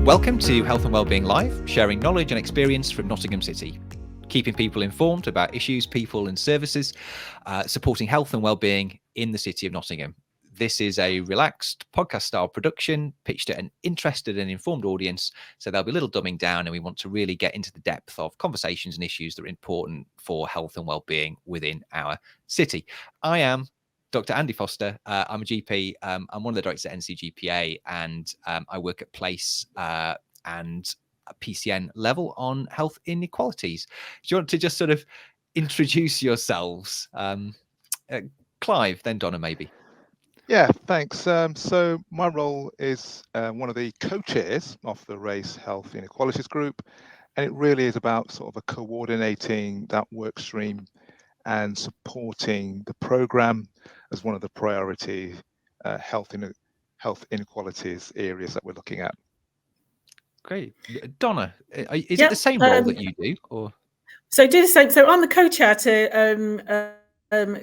Welcome to Health and Wellbeing Live, sharing knowledge and experience from Nottingham City, keeping people informed about issues, people and services, supporting health and wellbeing in the City of Nottingham. This is a relaxed podcast-style production pitched at an interested and informed audience, so there'll be a little dumbing down, and we want to really get into the depth of conversations and issues that are important for health and wellbeing within our city. I am Dr. Andy Foster. I'm a GP. I'm one of the directors at NCGPA, and I work at Place and PCN level on health inequalities. Do you want to just sort of introduce yourselves? Clive, then Donna, maybe. Yeah, thanks. So my role is one of the co-chairs of the Race Health Inequalities Group, and it really is about sort of a coordinating that work stream and supporting the programme as one of the priority health inequalities areas that we're looking at. Great. Donna, is it the same role that you do? Or? So I do the same. So I'm the co-chair to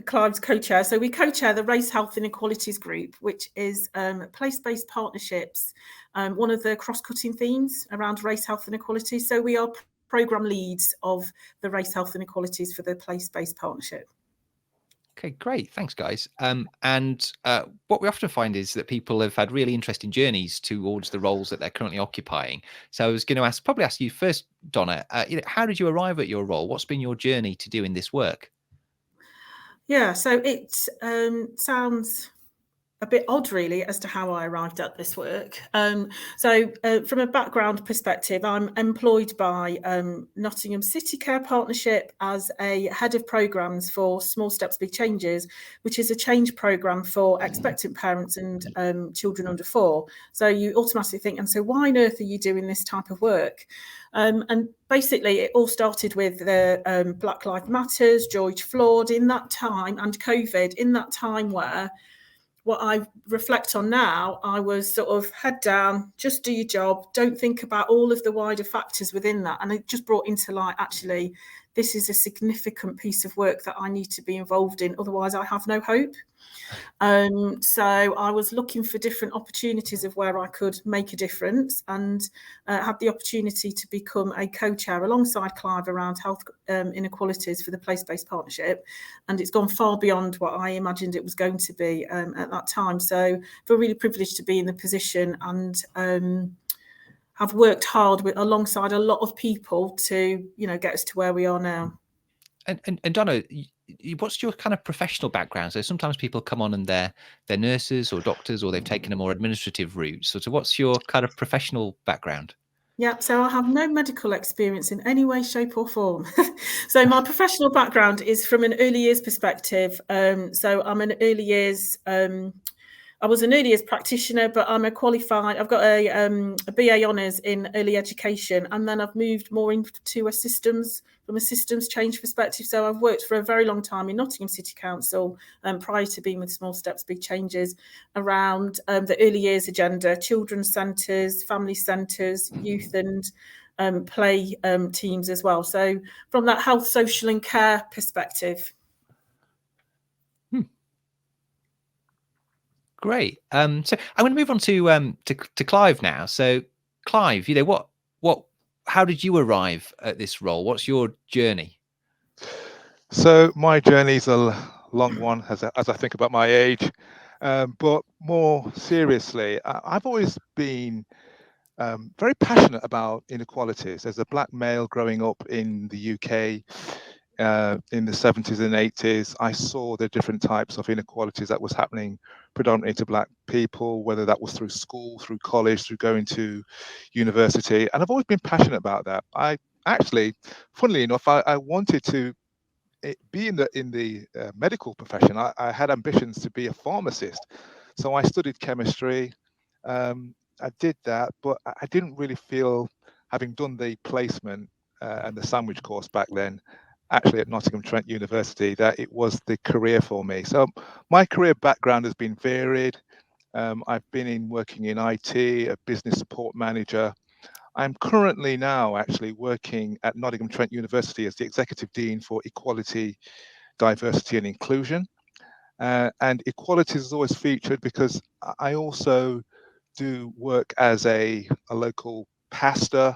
Clive's co-chair. So we co-chair the Race Health Inequalities Group, which is place-based partnerships, one of the cross-cutting themes around race health inequalities. So we are programme leads of the Race Health Inequalities for the place-based partnership. Okay, great. Thanks, guys. And what we often find is that people have had really interesting journeys towards the roles that they're currently occupying. So I was going to probably ask you first, Donna, how did you arrive at your role? What's been your journey to doing this work? Yeah, so it sounds a bit odd, really, as to how I arrived at this work. So from a background perspective, I'm employed by Nottingham City Care Partnership as a head of programmes for Small Steps, Big Changes, which is a change programme for expectant parents and children under 4. So you automatically think, and so why on earth are you doing this type of work? And basically, it all started with the Black Lives Matters, George Floyd in that time, and COVID in that time where what I reflect on now, I was sort of head down, just do your job, don't think about all of the wider factors within that. And it just brought into light, actually, this is a significant piece of work that I need to be involved in. Otherwise, I have no hope. So I was looking for different opportunities of where I could make a difference, and had the opportunity to become a co-chair alongside Clive around health inequalities for the place-based partnership. And it's gone far beyond what I imagined it was going to be at that time. So I feel really privileged to be in the position, and have worked hard alongside a lot of people to, get us to where we are now. And Donna, what's your kind of professional background? So sometimes people come on and they're nurses or doctors, or they've taken a more administrative route. So what's your kind of professional background? Yeah, so I have no medical experience in any way, shape or form. So my professional background is from an early years perspective. So I'm an early years, I was an early years practitioner, but I'm I've got a BA honours in early education, and then I've moved more into from a systems change perspective. So I've worked for a very long time in Nottingham City Council, prior to being with Small Steps, Big Changes, around the early years agenda, children's centres, family centres, youth and play teams as well. So from that health, social and care perspective. Great. So I'm going to move on to Clive now. So Clive, how did you arrive at this role? What's your journey? So my journey's a long one, as I think about my age. But more seriously, I've always been very passionate about inequalities. As a black male growing up in the UK in the 70s and 80s, I saw the different types of inequalities that was happening predominantly to black people, whether that was through school, through college, through going to university. And I've always been passionate about that. I actually, funnily enough, I wanted to be in the medical profession. I had ambitions to be a pharmacist. So I studied chemistry. I did that, but I didn't really feel, having done the placement and the sandwich course back then, actually at Nottingham Trent University, that it was the career for me. So my career background has been varied. I've been working in IT, a business support manager. I'm currently now actually working at Nottingham Trent University as the Executive Dean for Equality, Diversity and Inclusion. And equality is always featured because I also do work as a local pastor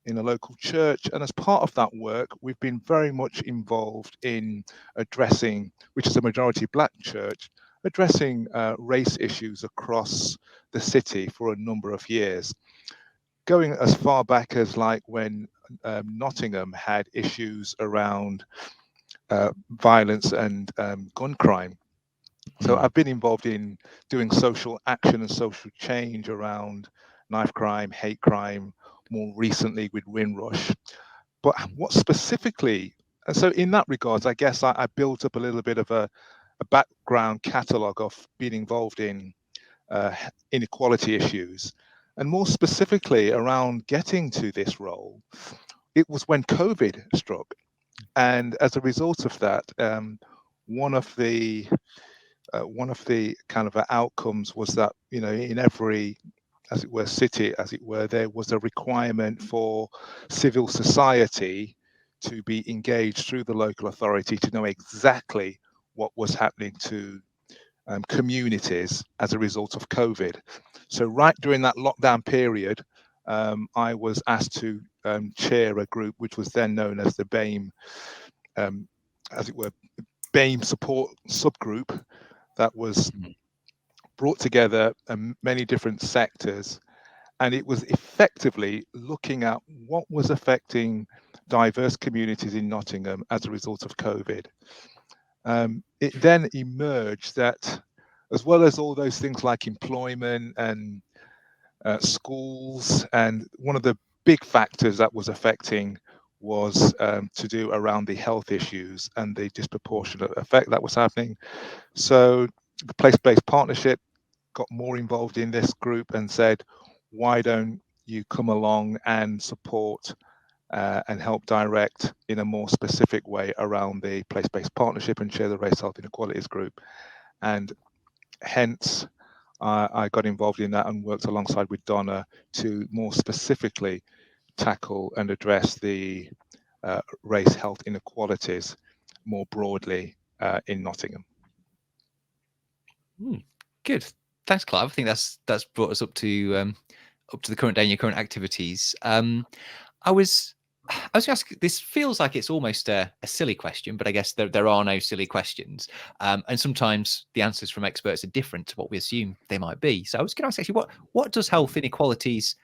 in a local church, and as part of that work, we've been very much involved in addressing, which is a majority black church, addressing race issues across the city for a number of years, going as far back as like when Nottingham had issues around violence and gun crime. So I've been involved in doing social action and social change around knife crime, hate crime, more recently with Windrush. But what specifically, and so in that regards, I guess I built up a little bit of a background catalogue of being involved in inequality issues. And more specifically around getting to this role, it was when COVID struck. And as a result of that, one of the kind of outcomes was that, you know, in every, as it were, city, as it were, there was a requirement for civil society to be engaged through the local authority to know exactly what was happening to communities as a result of COVID. So right during that lockdown period, I was asked to chair a group which was then known as the BAME, as it were, BAME support subgroup, that was brought together many different sectors, and it was effectively looking at what was affecting diverse communities in Nottingham as a result of COVID. It then emerged that, as well as all those things like employment and schools, and one of the big factors that was affecting was to do around the health issues and the disproportionate effect that was happening. So the place-based partnership got more involved in this group and said, why don't you come along and support and help direct in a more specific way around the place-based partnership and share the race health inequalities group. And hence I got involved in that and worked alongside with Donna to more specifically tackle and address the race health inequalities more broadly in Nottingham. Good, thanks, Clive. I think that's brought us up to the current day and your current activities. I was going to ask, this feels like it's almost a silly question, but I guess there are no silly questions. And sometimes the answers from experts are different to what we assume they might be. So I was going to ask, actually, what does health inequalities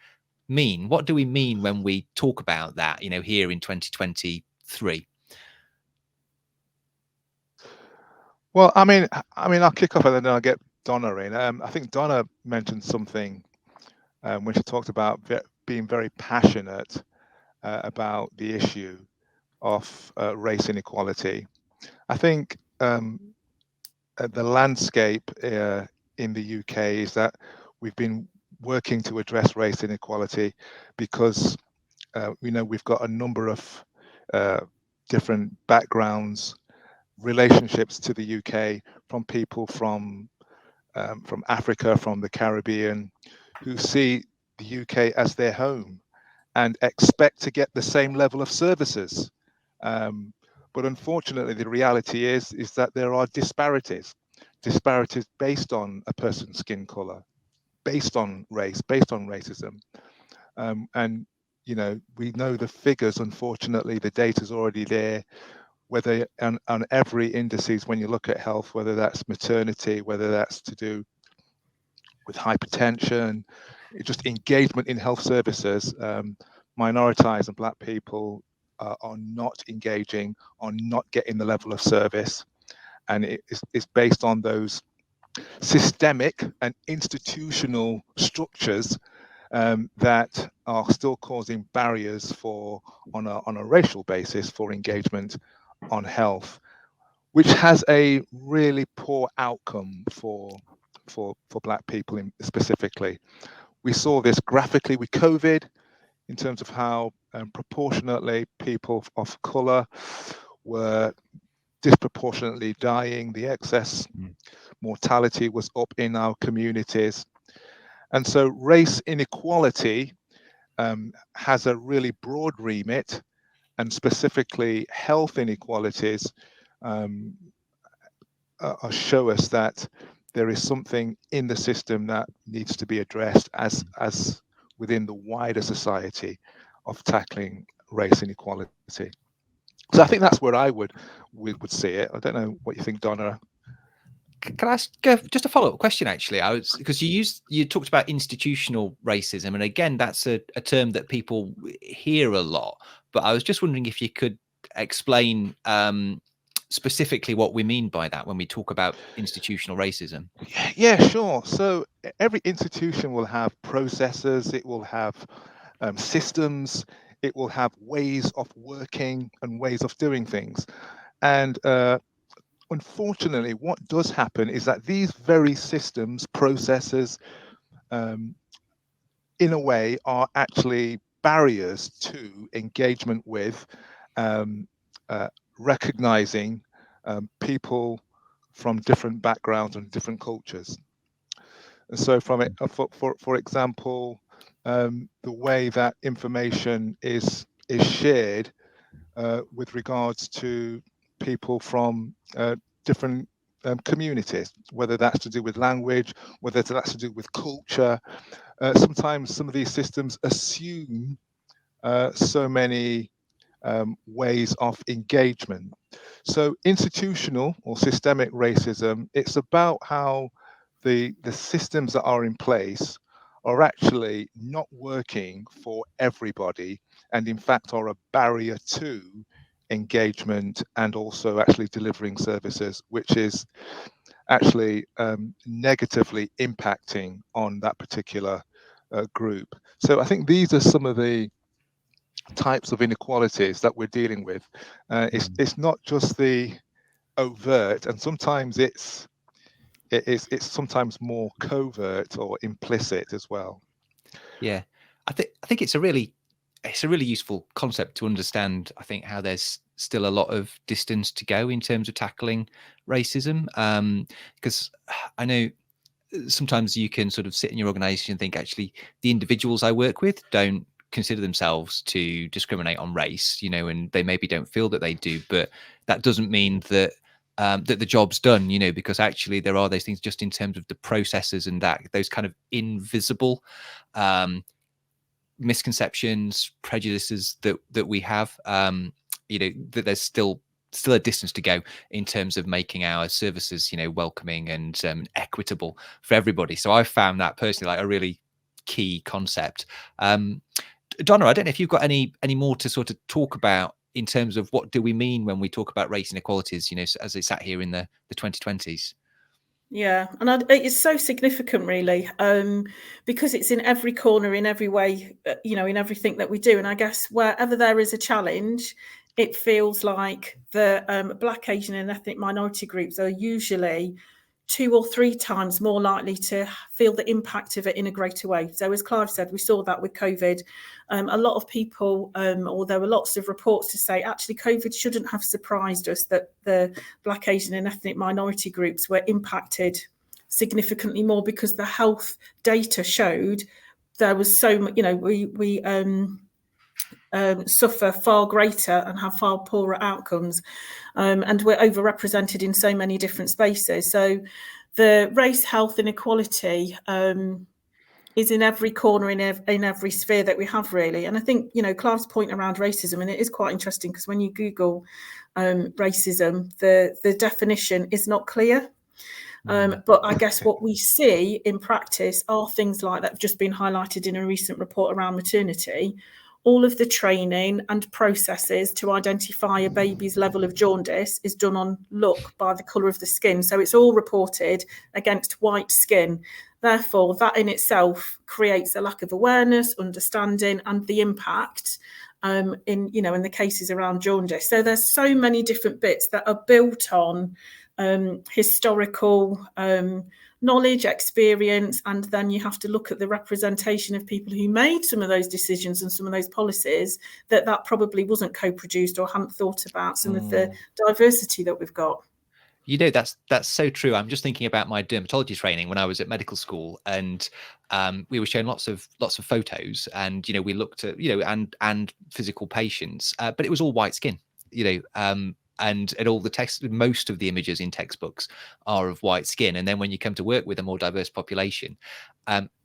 mean? What do we mean when we talk about that, you know, here in 2023? Well, I mean, I'll kick off and then I'll get Donna in. I think Donna mentioned something when she talked about being very passionate about the issue of race inequality. I think the landscape in the UK is that we've been working to address race inequality because you know, we've got a number of different backgrounds, relationships to the UK from people from Africa, from the Caribbean, who see the UK as their home and expect to get the same level of services. But unfortunately, the reality is that there are disparities based on a person's skin color, based on race, based on racism. And, you know, we know the figures, unfortunately, the data's already there, whether on every indices, when you look at health, whether that's maternity, whether that's to do with hypertension, just engagement in health services, minoritized and black people are not engaging, are not getting the level of service. And it's based on those systemic and institutional structures that are still causing barriers for, on a racial basis, for engagement on health, which has a really poor outcome for black people specifically. We saw this graphically with COVID in terms of how proportionately people of color were disproportionately dying. The excess mortality was up in our communities. And so race inequality has a really broad remit, and specifically health inequalities show us that there is something in the system that needs to be addressed as within the wider society of tackling race inequality. So I think that's where we would see it. I don't know what you think, Donna. Can I ask just a follow-up question? Actually, because you talked about institutional racism, and again, that's a term that people hear a lot. But I was just wondering if you could explain specifically what we mean by that when we talk about institutional racism. Yeah, sure. So every institution will have processes, it will have systems, it will have ways of working and ways of doing things. And unfortunately, what does happen is that these very systems, processes, in a way, are actually barriers to engagement with recognizing people from different backgrounds and different cultures. And so from it, for example, the way that information is shared with regards to people from different communities, whether that's to do with language, whether that's to do with culture. Sometimes some of these systems assume so many ways of engagement. So institutional or systemic racism, it's about how the systems that are in place are actually not working for everybody, and in fact are a barrier to engagement and also actually delivering services, which is actually negatively impacting on that particular group. So I think these are some of the types of inequalities that we're dealing with. It's not just the overt, and sometimes it's sometimes more covert or implicit as well. Yeah, I think it's a really useful concept to understand. I think how there's still a lot of distance to go in terms of tackling racism, because I know sometimes you can sort of sit in your organization and think, actually, the individuals I work with don't consider themselves to discriminate on race, and they maybe don't feel that they do, but that doesn't mean that that the job's done, because actually there are those things just in terms of the processes and that those kind of invisible misconceptions, prejudices that we have, that there's still a distance to go in terms of making our services, welcoming and equitable for everybody. So I found that personally like a really key concept. Donna, I don't know if you've got any more to sort of talk about in terms of what do we mean when we talk about race inequalities, as they sat here in the 2020s. Yeah, and it's so significant, really, because it's in every corner, in every way, in everything that we do. And I guess wherever there is a challenge, it feels like the Black, Asian and ethnic minority groups are usually 2 or 3 times more likely to feel the impact of it in a greater way. So as Clive said, we saw that with COVID. A lot of people, or there were lots of reports to say, actually, COVID shouldn't have surprised us that the Black, Asian and ethnic minority groups were impacted significantly more, because the health data showed there was so much, we suffer far greater and have far poorer outcomes. And we're overrepresented in so many different spaces. So the race, health inequality is in every corner, in every sphere that we have, really. And I think, Clive's point around racism, and it is quite interesting because when you Google racism, the definition is not clear. But I guess what we see in practice are things like that have just been highlighted in a recent report around maternity. All of the training and processes to identify a baby's level of jaundice is done on look by the colour of the skin. So it's all reported against white skin. Therefore, that in itself creates a lack of awareness, understanding, and the impact in the cases around jaundice. So there's so many different bits that are built on historical knowledge, experience, and then you have to look at the representation of people who made some of those decisions and some of those policies that probably wasn't co-produced or hadn't thought about some of the diversity that we've got. That's so true. I'm just thinking about my dermatology training when I was at medical school, and we were shown lots of photos, and we looked at and physical patients, but it was all white skin. and all the text, most of the images in textbooks are of white skin. And then when you come to work with a more diverse population,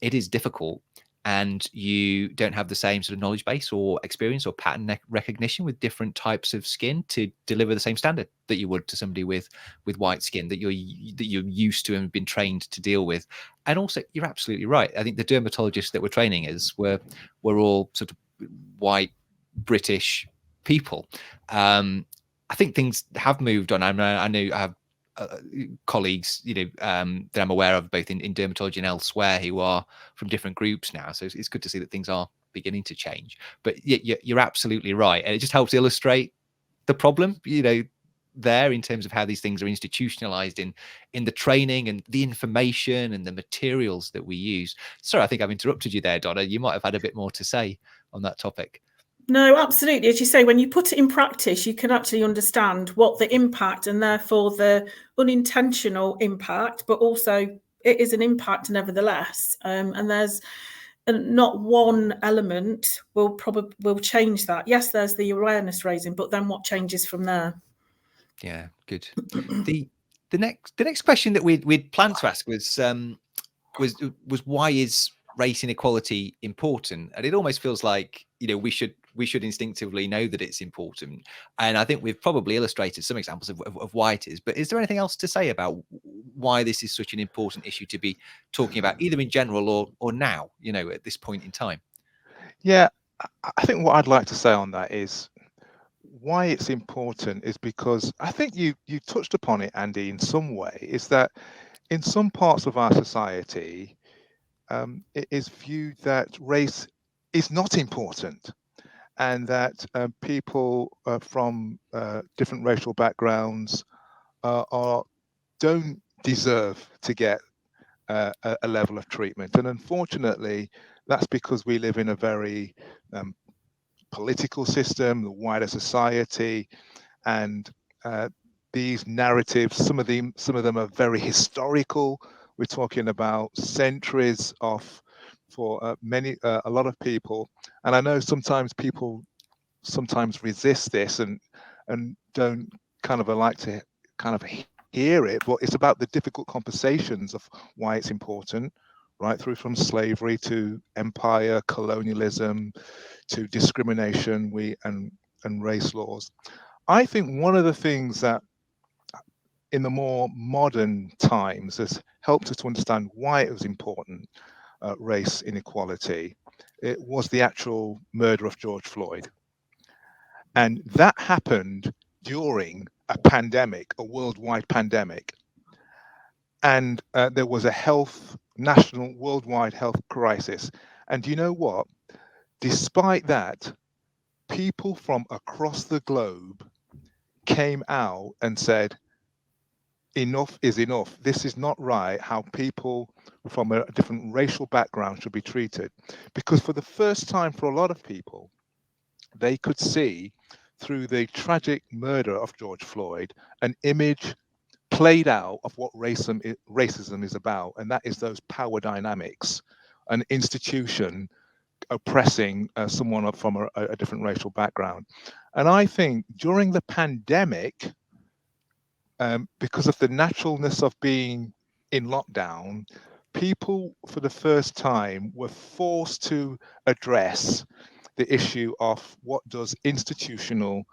it is difficult, and you don't have the same sort of knowledge base or experience or pattern recognition with different types of skin to deliver the same standard that you would to somebody with white skin that you're used to and have been trained to deal with. And also, you're absolutely right. I think the dermatologists that we're training as were all sort of white British people. I think things have moved on. I know I have colleagues, that I'm aware of both in dermatology and elsewhere who are from different groups now. So it's good to see that things are beginning to change. But you're absolutely right, and it just helps illustrate the problem, there in terms of how these things are institutionalized in the training and the information and the materials that we use. Sorry, I think I've interrupted you there, Donna. You might have had a bit more to say on that topic. No, absolutely. As you say, when you put it in practice, you can actually understand what the impact and therefore the unintentional impact, but also it is an impact nevertheless. And there's not one element will change that. Yes, there's the awareness raising, but then what changes from there? Yeah, good. The next question that we'd planned to ask was why is race inequality important? And it almost feels like we should instinctively know that it's important. And I think we've probably illustrated some examples of why it is. But is there anything else to say about why this is such an important issue to be talking about, either in general or now, at this point in time? Yeah, I think what I'd like to say on that is why it's important is because I think you touched upon it, Andy, in some way, is that in some parts of our society, it is viewed that race is not important, and that people from different racial backgrounds don't deserve to get a level of treatment. And unfortunately, that's because we live in a very political system, the wider society, and these narratives, some of them are very historical. We're talking about centuries of, for a lot of people. And I know sometimes people resist this and don't kind of like to kind of hear it, but it's about the difficult conversations of why it's important, right through from slavery to empire, colonialism, to discrimination, and race laws. I think one of the things that in the more modern times has helped us to understand why it was important, race inequality, it was the actual murder of George Floyd. And that happened during a pandemic, a worldwide pandemic. And there was a national worldwide health crisis. And you know what? Despite that, people from across the globe came out and said, enough is enough. This is not right how people from a different racial background should be treated. Because for the first time for a lot of people, they could see through the tragic murder of George Floyd an image played out of what racism is about, and that is those power dynamics, an institution oppressing someone from a different racial background. And I think during the pandemic, because of the naturalness of being in lockdown, people for the first time were forced to address the issue of what does institutional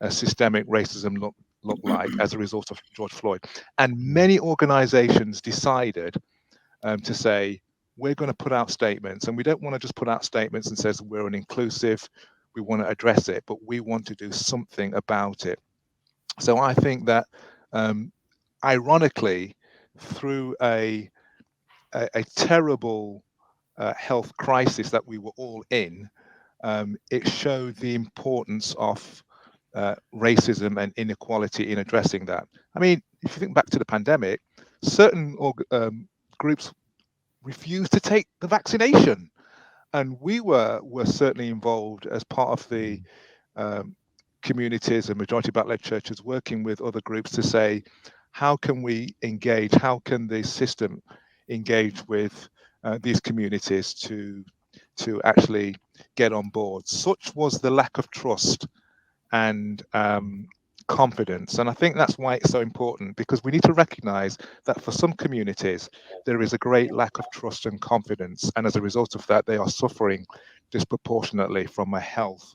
systemic racism look like as a result of George Floyd. And many organizations decided to say, we're going to put out statements, and we don't want to just put out statements and says we're an inclusive, we want to address it, but we want to do something about it. So I think that ironically, through a terrible health crisis that we were all in, it showed the importance of racism and inequality in addressing that. I mean, if you think back to the pandemic, certain groups refused to take the vaccination, and we were certainly involved as part of the communities and majority black-led churches working with other groups to say, how can we engage? How can the system engage with these communities to actually get on board? Such was the lack of trust and confidence. And I think that's why it's so important, because we need to recognize that for some communities, there is a great lack of trust and confidence. And as a result of that, they are suffering disproportionately from a health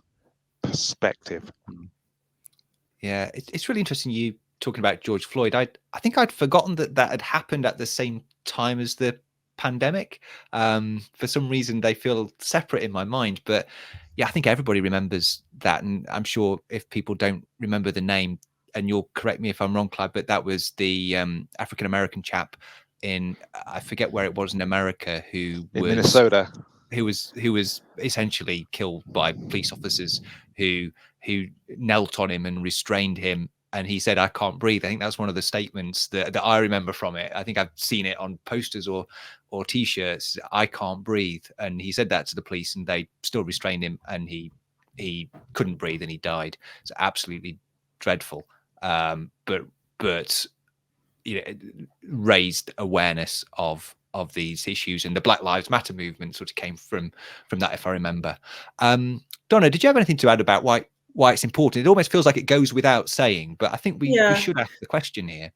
perspective. Yeah, it's really interesting you talking about George Floyd. I think I'd forgotten that had happened at the same time as the pandemic. For some reason, they feel separate in my mind. But yeah, I think everybody remembers that. And I'm sure if people don't remember the name, and you'll correct me if I'm wrong, Clive, but that was the African-American chap in, I forget where it was in America, in Minnesota, who was essentially killed by police officers who knelt on him and restrained him, and he said, "I can't breathe." I think that's one of the statements that I remember from it. I think I've seen it on posters or T-shirts. "I can't breathe," and he said that to the police, and they still restrained him, and he couldn't breathe and he died. It's absolutely dreadful, but you know, raised awareness of these issues, and the Black Lives Matter movement sort of came from that, if I remember. Donna, did you have anything to add about why it's important? It almost feels like it goes without saying, but I think we should ask the question here.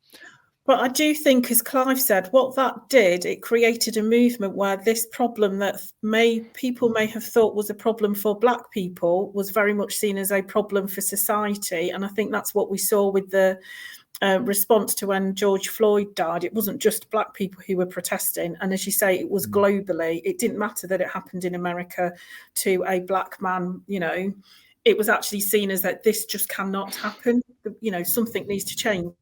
But I do think, as Clive said, what that did, it created a movement where this problem that people may have thought was a problem for Black people was very much seen as a problem for society. And I think that's what we saw with the response to when George Floyd died. It wasn't just Black people who were protesting. And as you say, it was globally. It didn't matter that it happened in America to a Black man, you know. It was actually seen as that this just cannot happen. You know, something needs to change.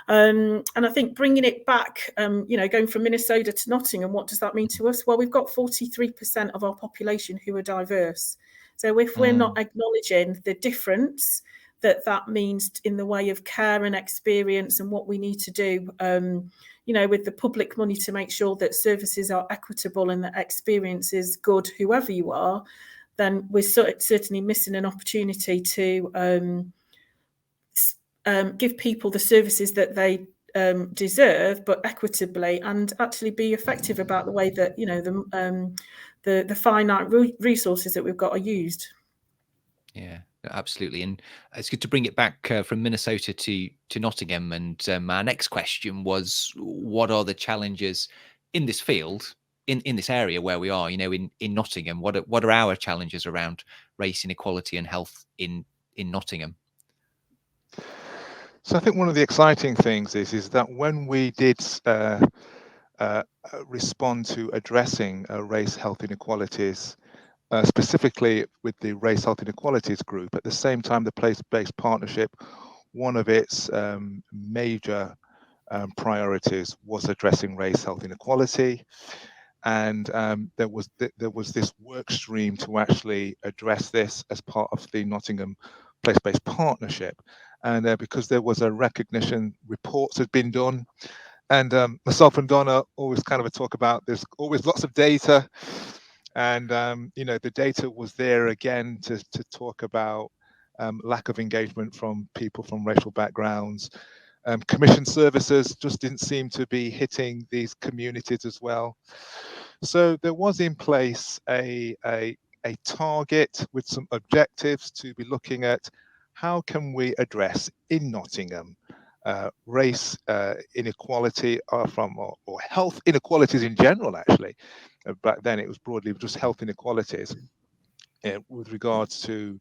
And I think bringing it back, you know, going from Minnesota to Nottingham, what does that mean to us? Well, we've got 43% of our population who are diverse. So if we're not acknowledging the difference that means in the way of care and experience and what we need to do, you know, with the public money to make sure that services are equitable and that experience is good, whoever you are, then we're certainly missing an opportunity to give people the services that they deserve, but equitably, and actually be effective about the way that, you know, the finite resources that we've got are used. Yeah, absolutely. And it's good to bring it back from Minnesota to Nottingham. And our next question was, what are the challenges in this field, in this area where we are, you know, in Nottingham? What are our challenges around race inequality and health in Nottingham? So I think one of the exciting things is that when we did respond to addressing race health inequalities, specifically with the Race Health Inequalities Group, at the same time, the Place-Based Partnership, one of its major priorities was addressing race health inequality. And there was this work stream to actually address this as part of the Nottingham Place-Based Partnership. And because there was a recognition, reports had been done. And myself and Donna always kind of talk about there's always lots of data. And, you know, the data was there again to talk about lack of engagement from people from racial backgrounds. Commission services just didn't seem to be hitting these communities as well. So there was in place a target with some objectives to be looking at how can we address in Nottingham race inequality or health inequalities in general, actually. Back then it was broadly just health inequalities with regards to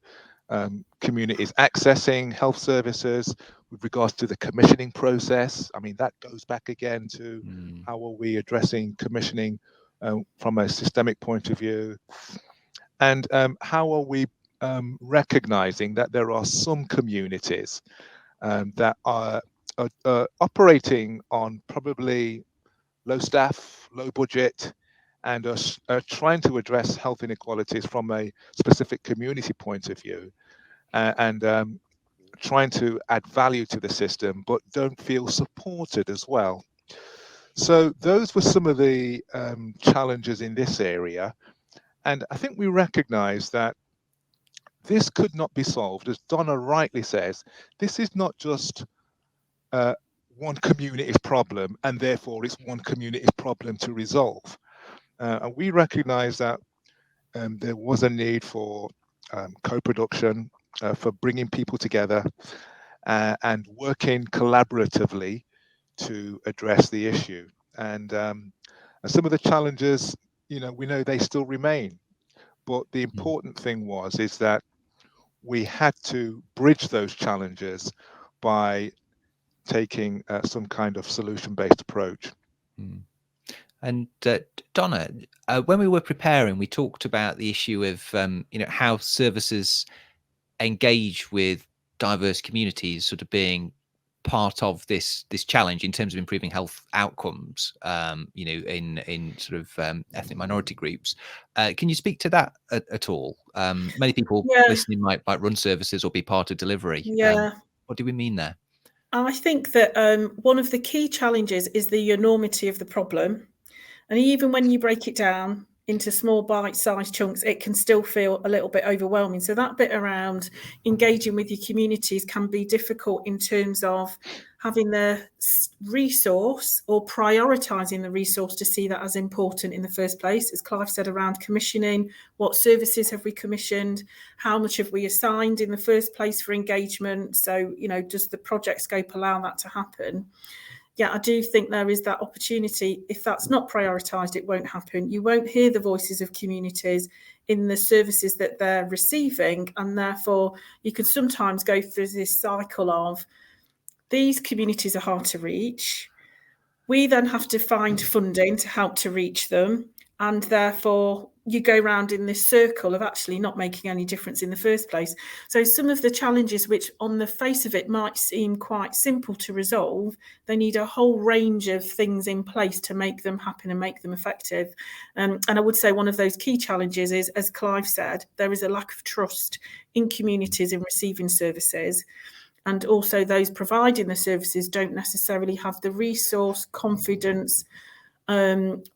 communities accessing health services, with regards to the commissioning process. I mean, that goes back again to how are we addressing commissioning from a systemic point of view, and how are we recognizing that there are some communities that are operating on probably low staff, low budget, and are trying to address health inequalities from a specific community point of view, and trying to add value to the system, but don't feel supported as well. So those were some of the challenges in this area. And I think we recognize that this could not be solved, as Donna rightly says. This is not just one community's problem, and therefore it's one community's problem to resolve. And we recognize that there was a need for co-production, for bringing people together, and working collaboratively to address the issue. And some of the challenges, we know they still remain. But the important thing is that we had to bridge those challenges by taking some kind of solution-based approach. And Donna, when we were preparing, we talked about the issue of how services engage with diverse communities, sort of being part of this challenge in terms of improving health outcomes. In sort of ethnic minority groups. Can you speak to that at all? Many people listening might run services or be part of delivery. Yeah. What do we mean there? I think that one of the key challenges is the enormity of the problem. And even when you break it down into small bite-sized chunks, it can still feel a little bit overwhelming. So that bit around engaging with your communities can be difficult in terms of having the resource or prioritising the resource to see that as important in the first place. As Clive said, around commissioning, what services have we commissioned? How much have we assigned in the first place for engagement? So, does the project scope allow that to happen? Yeah, I do think there is that opportunity. If that's not prioritised, it won't happen. You won't hear the voices of communities in the services that they're receiving, and therefore you can sometimes go through this cycle of these communities are hard to reach. We then have to find funding to help to reach them, and therefore you go round in this circle of actually not making any difference in the first place. So some of the challenges, which on the face of it might seem quite simple to resolve, they need a whole range of things in place to make them happen and make them effective. And I would say one of those key challenges is, as Clive said, there is a lack of trust in communities in receiving services. And also those providing the services don't necessarily have the resource, confidence,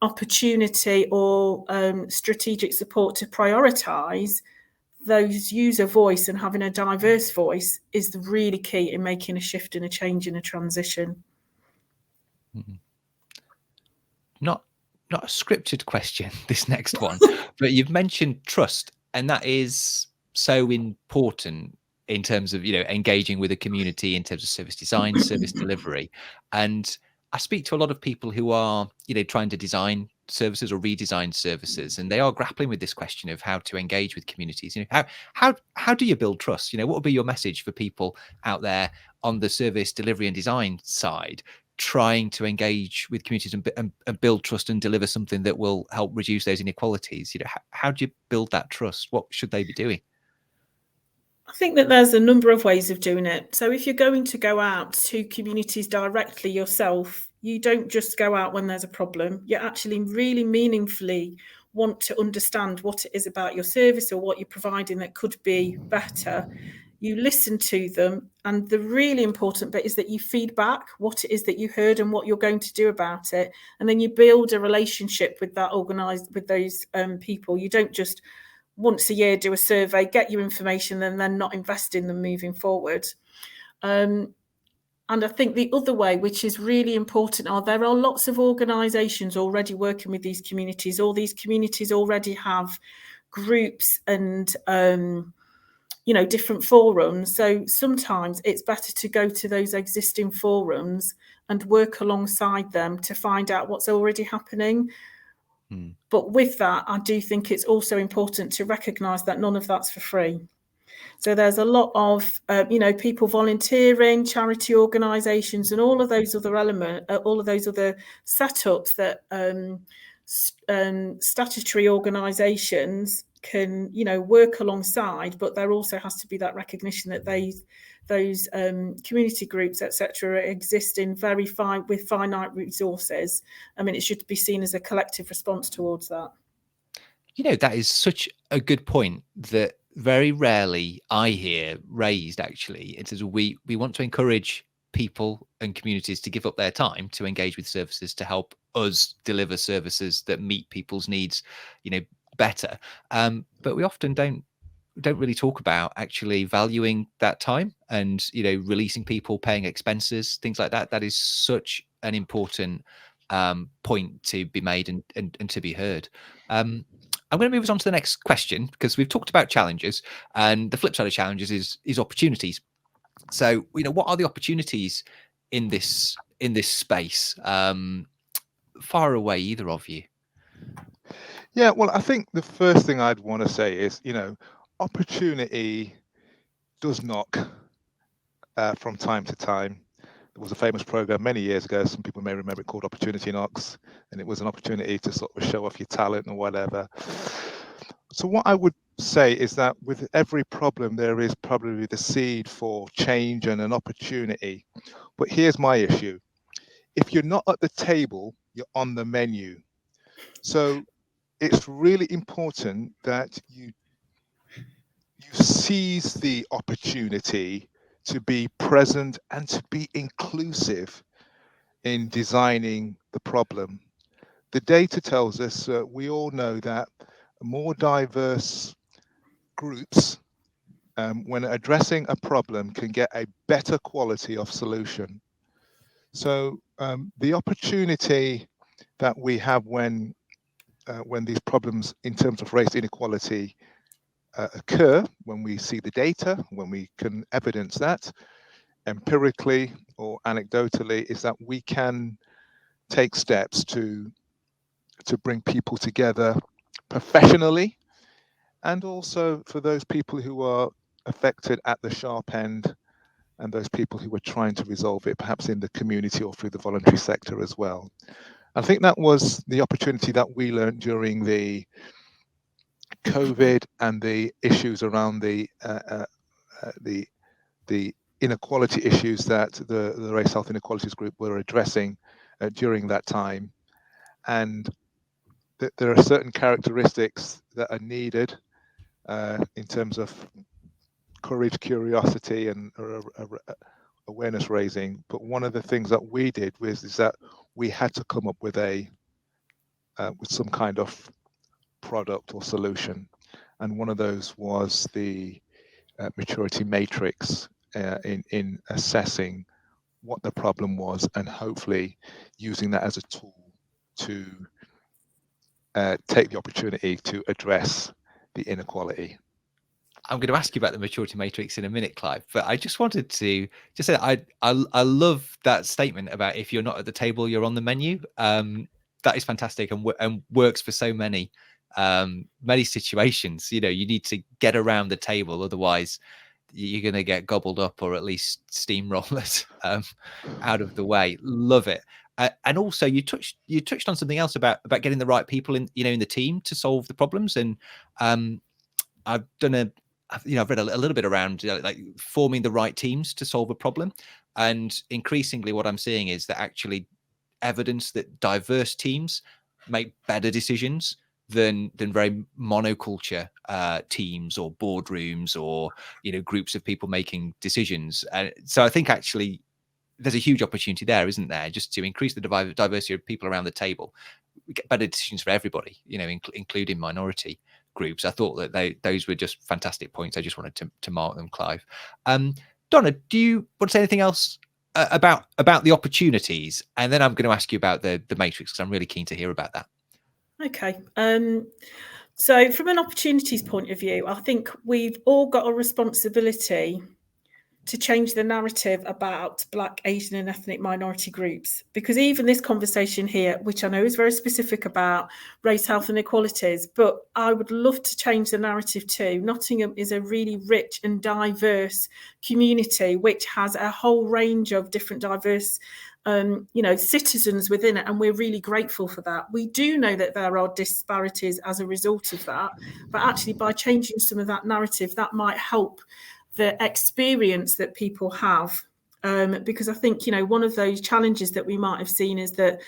opportunity or strategic support to prioritise those user voice, and having a diverse voice is really key in making a shift and a change and a transition. Not a scripted question, this next one, but you've mentioned trust, and that is so important in terms of engaging with a community in terms of service design, service delivery. And I speak to a lot of people who are trying to design services or redesign services, and they are grappling with this question of how to engage with communities. How do you build trust? What would be your message for people out there on the service delivery and design side, trying to engage with communities and build trust and deliver something that will help reduce those inequalities? How do you build that trust? What should they be doing? I think that there's a number of ways of doing it. So if you're going to go out to communities directly yourself, you don't just go out when there's a problem. You actually really meaningfully want to understand what it is about your service or what you're providing that could be better. You listen to them, and the really important bit is that you feed back what it is that you heard and what you're going to do about it, and then you build a relationship with those people. You don't just once a year do a survey, get your information, and then not invest in them moving forward. And I think the other way, which is really important, there are lots of organisations already working with these communities. All these communities already have groups and different forums. So sometimes it's better to go to those existing forums and work alongside them to find out what's already happening. But with that, I do think it's also important to recognise that none of that's for free. So there's a lot of, people volunteering, charity organisations, and all of those other all of those other setups that statutory organisations can, work alongside. But there also has to be that recognition that those community groups, etc., exist in with finite resources. I mean, it should be seen as a collective response towards that. That is such a good point that very rarely I hear raised, actually. It says we want to encourage people and communities to give up their time to engage with services to help us deliver services that meet people's needs, better. But we often don't really talk about actually valuing that time and releasing people, paying expenses, things like that. That is such an important point to be made and to be heard. I'm going to move us on to the next question, because we've talked about challenges, and the flip side of challenges is opportunities. So, what are the opportunities in this space? Far away, either of you. Yeah, well, I think the first thing I'd want to say is, opportunity does knock from time to time. There was a famous program many years ago, some people may remember it, called Opportunity Knocks, and it was an opportunity to sort of show off your talent or whatever. So what I would say is that with every problem, there is probably the seed for change and an opportunity. But here's my issue. If you're not at the table, you're on the menu. So it's really important that you seize the opportunity to be present and to be inclusive in designing the problem. The data tells us, we all know that more diverse groups, when addressing a problem, can get a better quality of solution. So the opportunity that we have when these problems in terms of race inequality occur, when we see the data, when we can evidence that empirically or anecdotally, is that we can take steps to bring people together professionally, and also for those people who are affected at the sharp end, and those people who are trying to resolve it, perhaps in the community or through the voluntary sector as well. I think that was the opportunity that we learned during the COVID and the issues around the inequality issues that the Race Health Inequalities Group were addressing during that time. And there are certain characteristics that are needed in terms of courage, curiosity, and awareness raising. But one of the things that we did is that we had to come up with with some kind of product or solution, and one of those was the maturity matrix in assessing what the problem was, and hopefully using that as a tool to take the opportunity to address the inequality. I'm going to ask you about the maturity matrix in a minute, Clive, but I just wanted to just say I love that statement about if you're not at the table, you're on the menu. That is fantastic and works for so many situations. You need to get around the table, otherwise you're going to get gobbled up or at least steamrolled out of the way. Love it. And also you touched on something else about getting the right people in the team to solve the problems. And I've done I've read a little bit around like forming the right teams to solve a problem, and increasingly what I'm seeing is that actually evidence that diverse teams make better decisions than very monoculture teams or boardrooms or groups of people making decisions. And so I think actually there's a huge opportunity there, isn't there, just to increase the diversity of people around the table. We get better decisions for everybody, including minority groups. I thought that those were just fantastic points. I just wanted to mark them, Clive. Donna, do you want to say anything else about the opportunities? And then I'm going to ask you about the matrix, because I'm really keen to hear about that. Okay. So from an opportunities point of view, I think we've all got a responsibility to change the narrative about Black, Asian and ethnic minority groups. Because even this conversation here, which I know is very specific about race, health and inequalities, but I would love to change the narrative too. Nottingham is a really rich and diverse community, which has a whole range of different diverse citizens within it, and we're really grateful for that. We do know that there are disparities as a result of that, but actually by changing some of that narrative, that might help the experience that people have. Because I think, one of those challenges that we might have seen is that,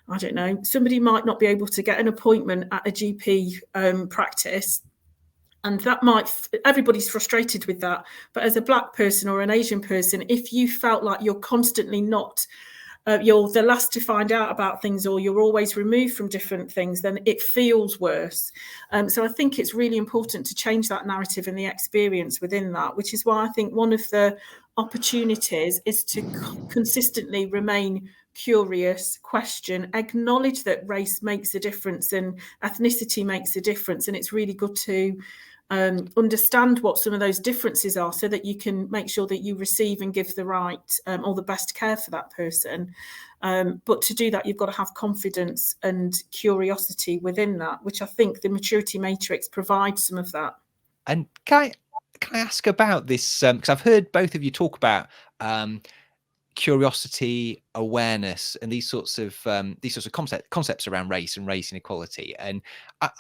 I don't know, somebody might not be able to get an appointment at a GP practice. And that everybody's frustrated with that. But as a Black person or an Asian person, if you felt like you're constantly not, you're the last to find out about things, or you're always removed from different things, then it feels worse. So I think it's really important to change that narrative and the experience within that, which is why I think one of the opportunities is to consistently remain curious, question, acknowledge that race makes a difference and ethnicity makes a difference. And it's really good to understand what some of those differences are so that you can make sure that you receive and give the right or the best care for that person. But to do that, you've got to have confidence and curiosity within that, which I think the maturity matrix provides some of that. And can I ask about this? Because I've heard both of you talk about curiosity, awareness, and these sorts of concepts around race and race inequality. And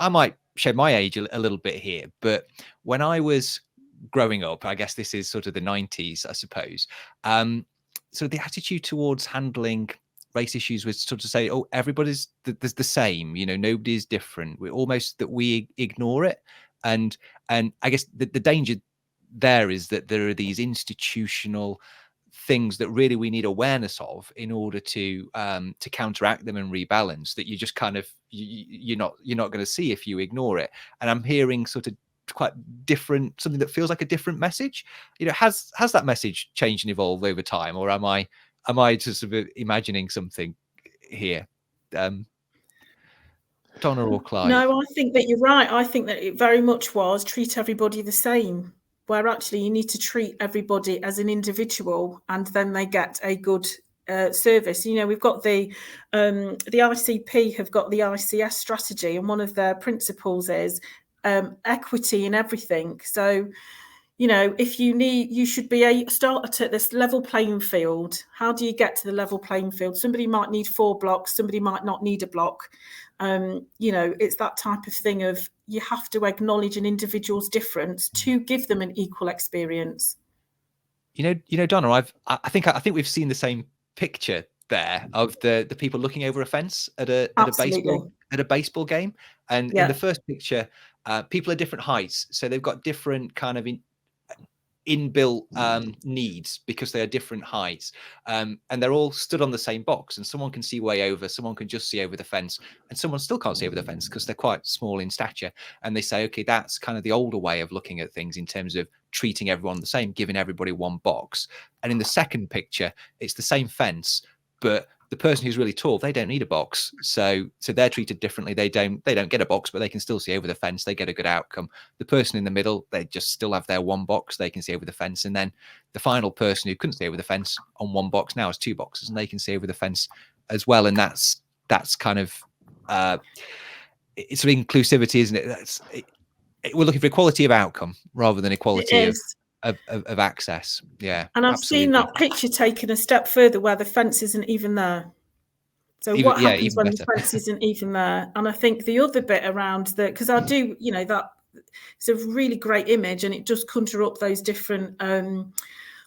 I might show my age a little bit here, but when I was growing up, I guess this is sort of the 90s, I suppose. So the attitude towards handling race issues was sort of say, oh, everybody's the same, you know, nobody's different. We're almost that we ignore it. And I guess the danger there is that there are these institutional things that really we need awareness of in order to counteract them and rebalance, that you just kind of you're not going to see if you ignore it. And I'm hearing sort of quite different, something that feels like a different message. You know, has that message changed and evolved over time, or am I just sort of imagining something here? Donna or Clive? No, I think that you're right. I think that it very much was treat everybody the same, where actually you need to treat everybody as an individual, and then they get a good service. You know, we've got the ICP have got the ICS strategy, and one of their principles is equity in everything. So, you know, if you should be start at this level playing field. How do you get to the level playing field? Somebody might need 4 blocks, somebody might not need a block. You know, it's that type of thing of you have to acknowledge an individual's difference to give them an equal experience. You know, Donna, I think we've seen the same picture there of the people looking over a fence at a baseball game, and in the first picture, people are different heights, so they've got different kind of inbuilt needs because they are different heights, and they're all stood on the same box, and someone can see way over, someone can just see over the fence, and someone still can't see over the fence because they're quite small in stature. And they say, okay, that's kind of the older way of looking at things in terms of treating everyone the same, giving everybody one box. And in the second picture, it's the same fence, but the person who's really tall, they don't need a box, so they're treated differently. They don't get a box, but they can still see over the fence. They get a good outcome. The person in the middle, they just still have their one box. They can see over the fence, and then the final person who couldn't see over the fence on one box now has 2 boxes, and they can see over the fence as well. And that's kind of it's sort of inclusivity, isn't it? We're looking for equality of outcome rather than equality of access. Yeah, and I've seen that picture taken a step further where the fence isn't even there. So what happens when the fence isn't even there? And I think the other bit around because I do, you know, that it's a really great image, and it does conjure up those different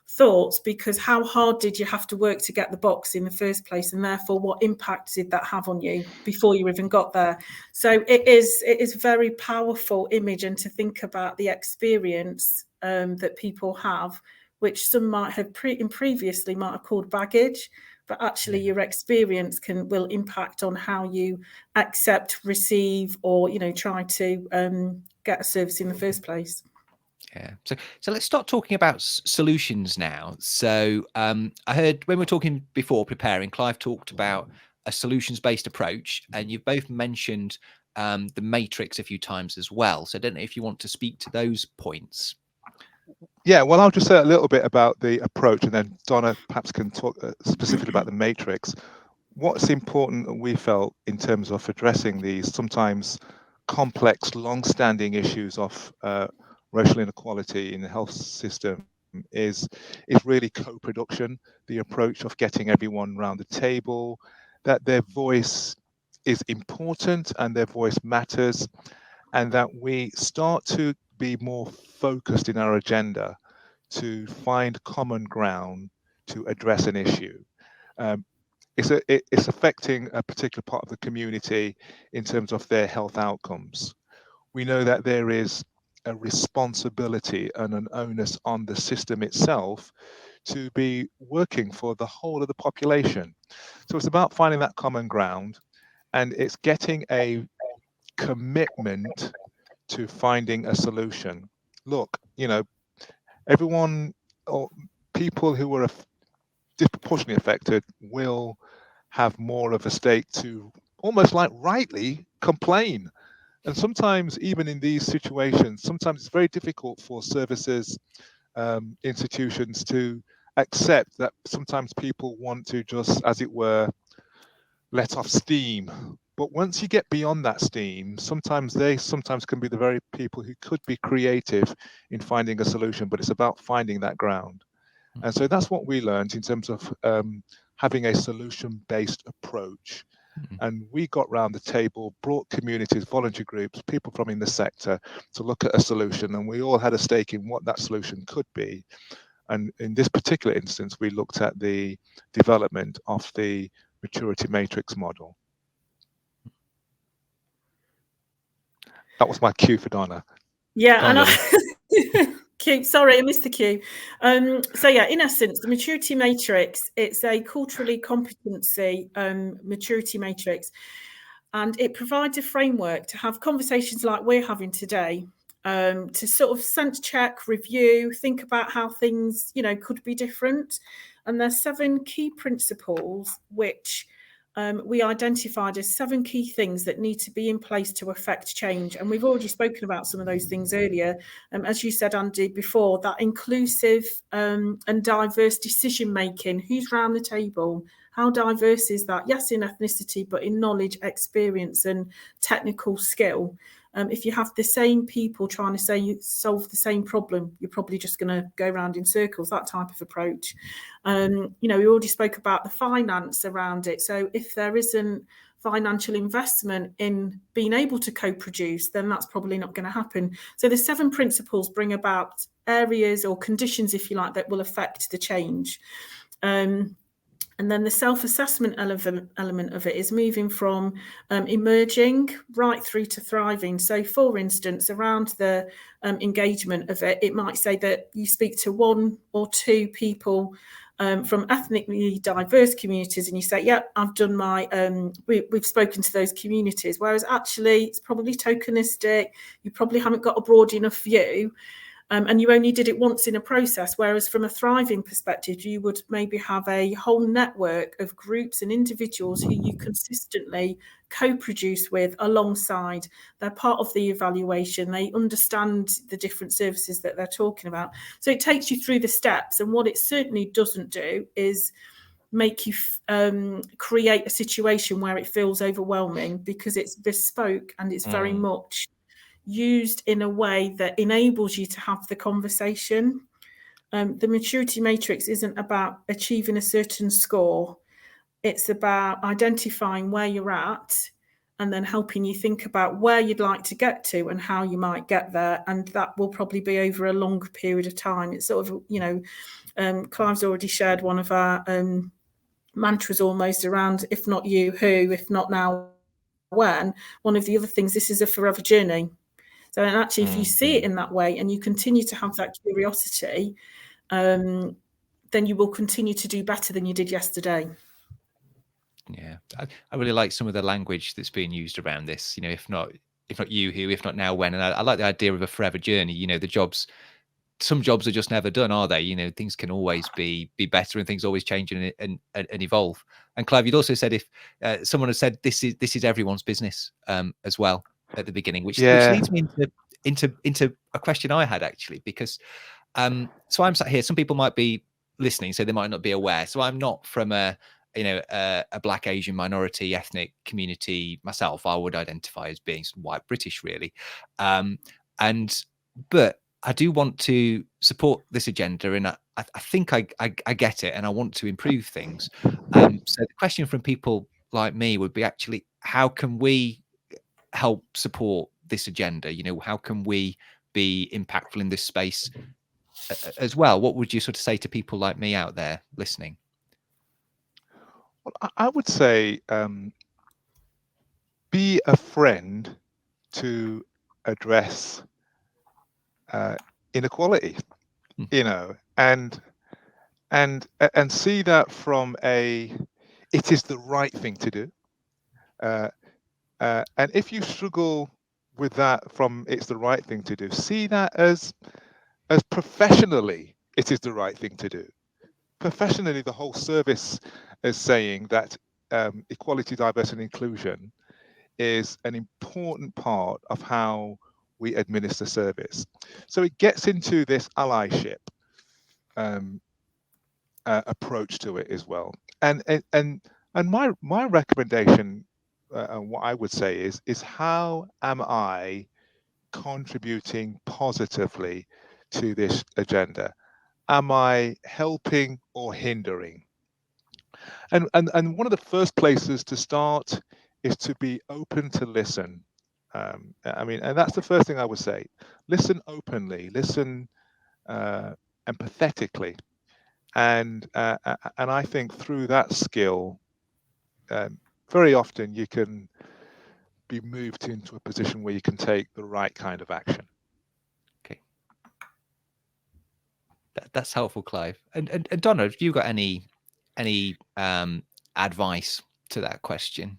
thoughts, because how hard did you have to work to get the box in the first place, and therefore what impact did that have on you before you even got there? So it is very powerful image, and to think about the experience that people have, which some might have previously might have called baggage, but actually your experience will impact on how you accept, receive, or, you know, try to get a service in the first place. Yeah. So let's start talking about solutions now. So I heard when we were talking before preparing, Clive talked about a solutions-based approach, and you've both mentioned the matrix a few times as well. So I don't know if you want to speak to those points. Yeah, well, I'll just say a little bit about the approach, and then Donna perhaps can talk specifically about the matrix. What's important that we felt in terms of addressing these sometimes complex, long-standing issues of racial inequality in the health system is really co-production, the approach of getting everyone around the table, that their voice is important and their voice matters, and that we start to be more focused in our agenda to find common ground to address an issue. It's affecting a particular part of the community in terms of their health outcomes. We know that there is a responsibility and an onus on the system itself to be working for the whole of the population. So it's about finding that common ground, and it's getting a commitment to finding a solution. Look, you know, everyone or people who are disproportionately affected will have more of a stake to almost like rightly complain And sometimes, even in these situations, sometimes it's very difficult for services, institutions to accept that sometimes people want to just, as it were, let off steam. But once you get beyond that steam, sometimes they can be the very people who could be creative in finding a solution, but it's about finding that ground. And so that's what we learned in terms of having a solution-based approach. And we got round the table, brought communities, voluntary groups, people from in the sector to look at a solution, and we all had a stake in what that solution could be. And in this particular instance, we looked at the development of the maturity matrix model. That was my cue for Donna. Yeah, and cue. Sorry, I missed the cue. So yeah, in essence, the maturity matrix, it's a culturally competency maturity matrix, and it provides a framework to have conversations like we're having today, to sort of sense check, review, think about how things, you know, could be different. And there's 7 key principles which we identified as 7 key things that need to be in place to affect change. And we've already spoken about some of those things earlier. As you said, Andy, before, that inclusive and diverse decision making. Who's round the table? How diverse is that? Yes, in ethnicity, but in knowledge, experience, and technical skill. If you have the same people trying to solve the same problem, you're probably just going to go around in circles, that type of approach. You know, we already spoke about the finance around it. So if there isn't financial investment in being able to co-produce, then that's probably not going to happen. So the 7 principles bring about areas or conditions, if you like, that will affect the change. And then the self-assessment element of it is moving from emerging right through to thriving. So, for instance, around the engagement of it, it might say that you speak to 1 or 2 people from ethnically diverse communities, and you say, "Yeah, I've done my. We've spoken to those communities." Whereas actually, it's probably tokenistic. You probably haven't got a broad enough view. And you only did it once in a process, whereas from a thriving perspective, you would maybe have a whole network of groups and individuals who you consistently co-produce with alongside. They're part of the evaluation. They understand the different services that they're talking about. So it takes you through the steps. And what it certainly doesn't do is make you create a situation where it feels overwhelming, because it's bespoke and it's very much used in a way that enables you to have the conversation. The maturity matrix isn't about achieving a certain score. It's about identifying where you're at and then helping you think about where you'd like to get to and how you might get there. And that will probably be over a longer period of time. It's sort of, you know, Clive's already shared one of our mantras almost around, if not you, who, if not now, when. One of the other things, this is a forever journey. So and actually, if you see it in that way and you continue to have that curiosity, then you will continue to do better than you did yesterday. Yeah, I really like some of the language that's being used around this. You know, if not you, who, if not now, when. And I like the idea of a forever journey. You know, some jobs are just never done, are they? You know, things can always be better, and things always change and evolve. And Clive, you'd also said if someone had said this is everyone's business as well at the beginning, which leads me into a question I had actually, because so I'm sat here. Some people might be listening, so they might not be aware. So I'm not from a Black, Asian, minority ethnic community myself. I would identify as being white British, really, but I do want to support this agenda, and I think I get it, and I want to improve things. So the question from people like me would be actually, how can we help support this agenda? You know, how can we be impactful in this space as well? What would you sort of say to people like me out there listening? Well, I would say be a friend to address inequality, you know, and see that from it is the right thing to do. And if you struggle with that from it's the right thing to do, see that as professionally it is the right thing to do. Professionally, the whole service is saying that equality, diversity, and inclusion is an important part of how we administer service. So it gets into this allyship approach to it as well. And my recommendation, and what I would say is how am I contributing positively to this agenda? Am I helping or hindering? And one of the first places to start is to be open to listen. I mean, and that's the first thing I would say. Listen openly, listen empathetically, and I think through that skill, very often you can be moved into a position where you can take the right kind of action. Okay, that's helpful, Clive. And Donna, have you got any advice to that question?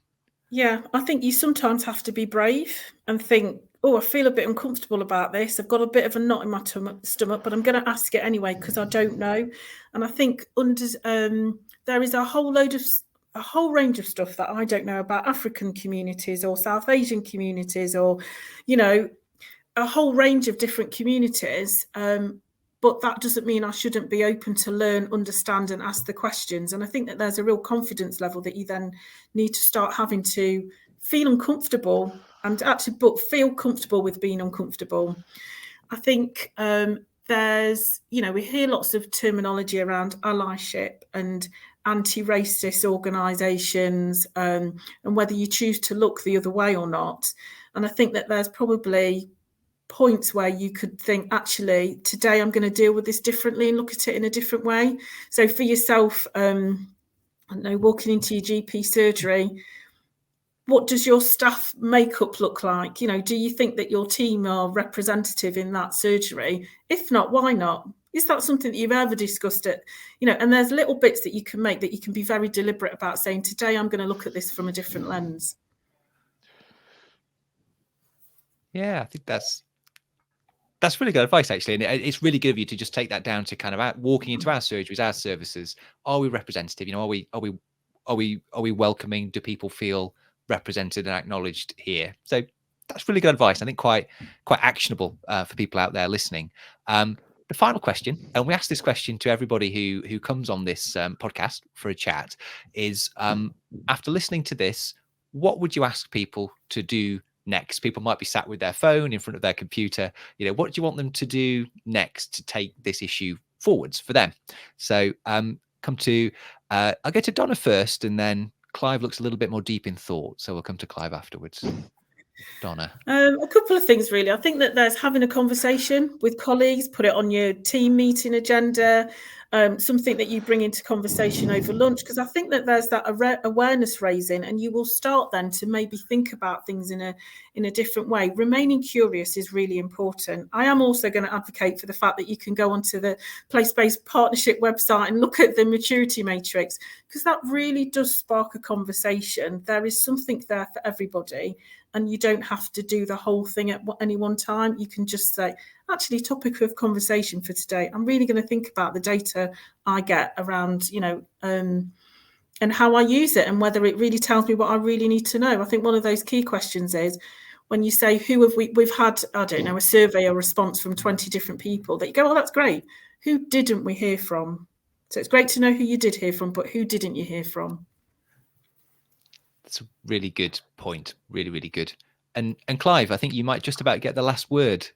Yeah, I think you sometimes have to be brave and think, oh, I feel a bit uncomfortable about this. I've got a bit of a knot in my stomach, but I'm going to ask it anyway because I don't know. And I think there is a whole range of stuff that I don't know about African communities or South Asian communities, or, you know, a whole range of different communities. But that doesn't mean I shouldn't be open to learn, understand, and ask the questions. And I think that there's a real confidence level that you then need to start having to feel uncomfortable and actually, but feel comfortable with being uncomfortable. I think there's, you know, we hear lots of terminology around allyship and anti-racist organisations, and whether you choose to look the other way or not. And I think that there's probably points where you could think, actually, today I'm going to deal with this differently and look at it in a different way. So for yourself, I don't know, walking into your GP surgery, what does your staff makeup look like? You know, do you think that your team are representative in that surgery? If not, why not? Is that something that you've ever discussed it? You know, and there's little bits that you can make that you can be very deliberate about, saying, today I'm going to look at this from a different lens. Yeah, I think that's really good advice, actually, and it's really good of you to just take that down to kind of walking into our surgeries, our services. Are we representative? You know, are we welcoming? Do people feel represented and acknowledged here? So that's really good advice. I think quite actionable for people out there listening. The final question, and we ask this question to everybody who comes on this podcast for a chat, is after listening to this, what would you ask people to do next? People might be sat with their phone in front of their computer. You know, what do you want them to do next to take this issue forwards for them? So I'll go to Donna first, and then Clive looks a little bit more deep in thought. So we'll come to Clive afterwards. Donna. A couple of things, really. I think that there's having a conversation with colleagues, put it on your team meeting agenda, something that you bring into conversation over lunch, because I think that there's that awareness raising, and you will start then to maybe think about things in a different way. Remaining curious is really important. I am also going to advocate for the fact that you can go onto the Place-Based Partnership website and look at the maturity matrix, because that really does spark a conversation. There is something there for everybody, and you don't have to do the whole thing at any one time. You can just say, actually, topic of conversation for today, I'm really going to think about the data I get around, you know, and how I use it and whether it really tells me what I really need to know. I think one of those key questions is when you say, who have we've had, I don't know, a survey or response from 20 different people, that you go, oh, that's great. Who didn't we hear from? So it's great to know who you did hear from, but who didn't you hear from? That's a really good point. Really, really good. And Clive, I think you might just about get the last word,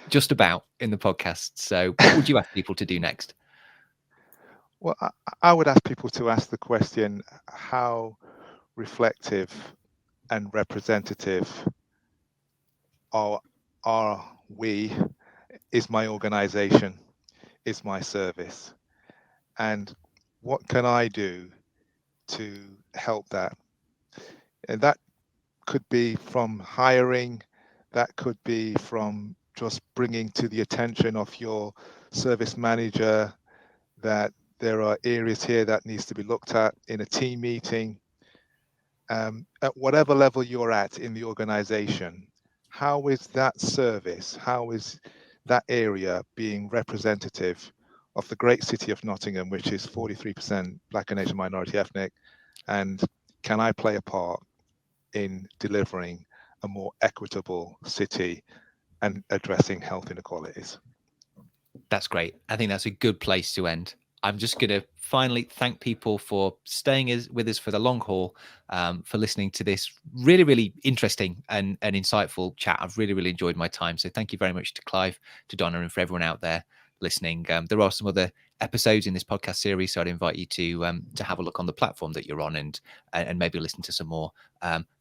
just about, in the podcast. So what would you ask people to do next? Well, I would ask people to ask the question, how reflective and representative are we, is my organization, is my service? And what can I do to help that? And that could be from hiring, that could be from just bringing to the attention of your service manager that there are areas here that needs to be looked at in a team meeting. At whatever level you're at in the organization, how is that service, how is that area being representative of the great city of Nottingham, which is 43% Black and Asian minority ethnic, and can I play a part in delivering a more equitable city and addressing health inequalities. That's great. I think that's a good place to end. I'm just going to finally thank people for staying with us for the long haul, for listening to this really, really interesting and insightful chat. I've really, really enjoyed my time. So thank you very much to Clive, to Donna, and for everyone out there listening. There are some other episodes in this podcast series, so I'd invite you to have a look on the platform that you're on, and maybe listen to some more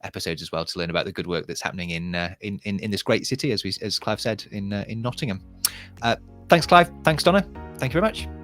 episodes as well, to learn about the good work that's happening in this great city, as Clive said, in Nottingham. Thanks, Clive. Thanks, Donna. Thank you very much.